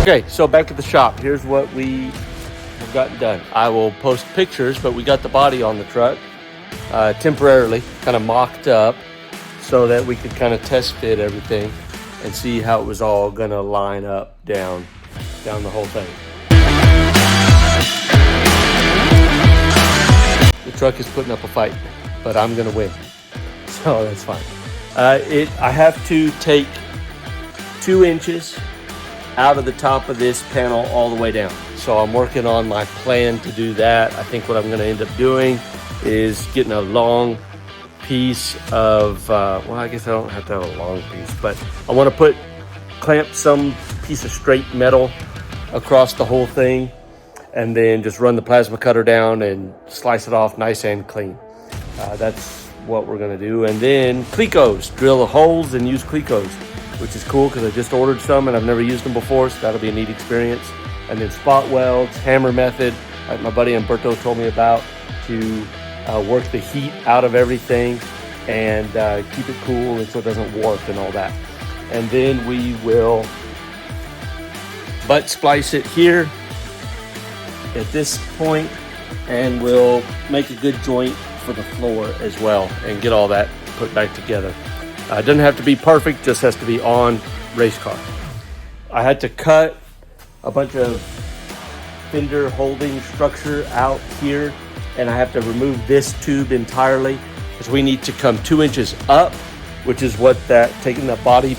Okay, so back at the shop. Here's what we have gotten done. I will post pictures, but we got the body on the truck temporarily, kind of mocked up, so that we could kind of test fit everything and see how it was all gonna line up down the whole thing. The truck is putting up a fight, but I'm gonna win, so that's fine. I have to take 2 inches out of the top of this panel all the way down. So I'm working on my plan to do that. I think what I'm gonna end up doing is getting a long piece of, well, I guess I don't have to have a long piece, but I wanna clamp some piece of straight metal across the whole thing and then just run the plasma cutter down and slice it off nice and clean. That's what we're gonna do. And then Clecos, drill the holes and use Clecos, which is cool because I just ordered some and I've never used them before, so that'll be a neat experience. And then spot welds, hammer method, like my buddy Umberto told me about, to work the heat out of everything and keep it cool and so it doesn't warp and all that. And then we will butt splice it here at this point, and we'll make a good joint for the floor as well and get all that put back together. It doesn't have to be perfect, just has to be on race car. I had to cut a bunch of fender holding structure out here, and I have to remove this tube entirely because we need to come 2 inches up, which is what taking the body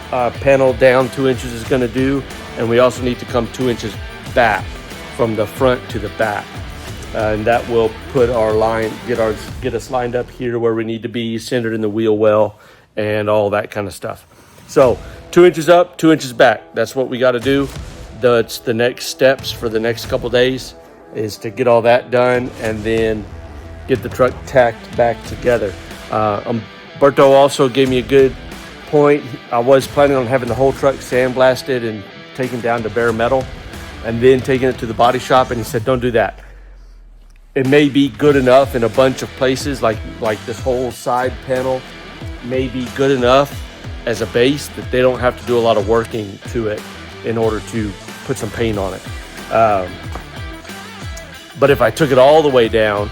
panel down 2 inches is going to do. And we also need to come 2 inches back from the front to the back. And that will put our line, get us lined up here where we need to be, centered in the wheel well, and all that kind of stuff. So 2 inches up, 2 inches back. That's what we got to do. That's the next steps for the next couple days, is to get all that done and then get the truck tacked back together. Umberto also gave me a good point. I was planning on having the whole truck sandblasted and taken down to bare metal and then taking it to the body shop, and he said, don't do that. It may be good enough in a bunch of places, like this whole side panel may be good enough as a base that they don't have to do a lot of working to it in order to put some paint on it. But if I took it all the way down,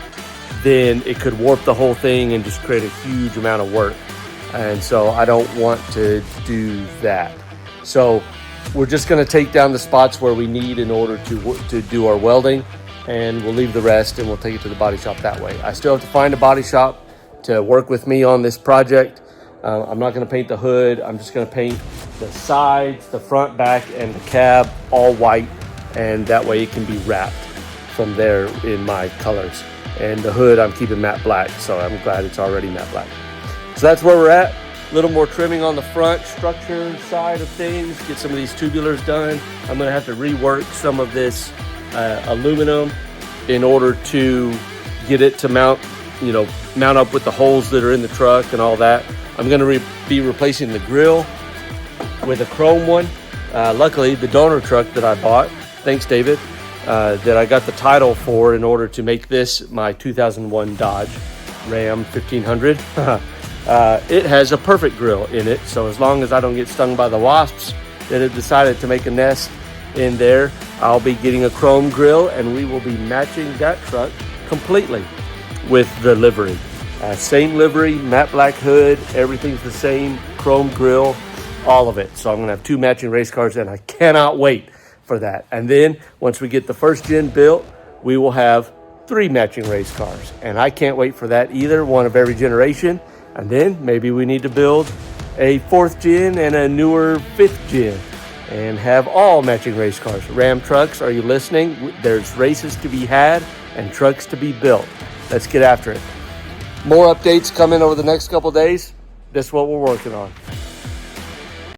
then it could warp the whole thing and just create a huge amount of work. And so I don't want to do that. So we're just gonna take down the spots where we need in order to do our welding, and we'll leave the rest and we'll take it to the body shop that way. I still have to find a body shop to work with me on this project. I'm not gonna paint the hood. I'm just gonna paint the sides, the front, back, and the cab all white, and that way it can be wrapped from there in my colors. And the hood I'm keeping matte black, so I'm glad it's already matte black. So that's where we're at. A little more trimming on the front structure side of things, get some of these tubulars done. I'm gonna have to rework some of this aluminum in order to get it to mount up with the holes that are in the truck and all that. I'm gonna be replacing the grill with a chrome one. Luckily, the donor truck that I bought, thanks David, that I got the title for in order to make this my 2001 Dodge Ram 1500. It has a perfect grill in it, so as long as I don't get stung by the wasps that have decided to make a nest in there, I'll be getting a chrome grill, and we will be matching that truck completely with the livery. Same livery, matte black hood, everything's the same, chrome grill, all of it. So I'm gonna have 2 matching race cars, and I cannot wait for that. And then once we get the first gen built, we will have 3 matching race cars, and I can't wait for that either, one of every generation. And then maybe we need to build a 4th gen and a newer 5th gen and have all matching race cars. Ram trucks, are you listening? There's races to be had and trucks to be built. Let's get after it. More updates coming over the next couple days. That's what we're working on.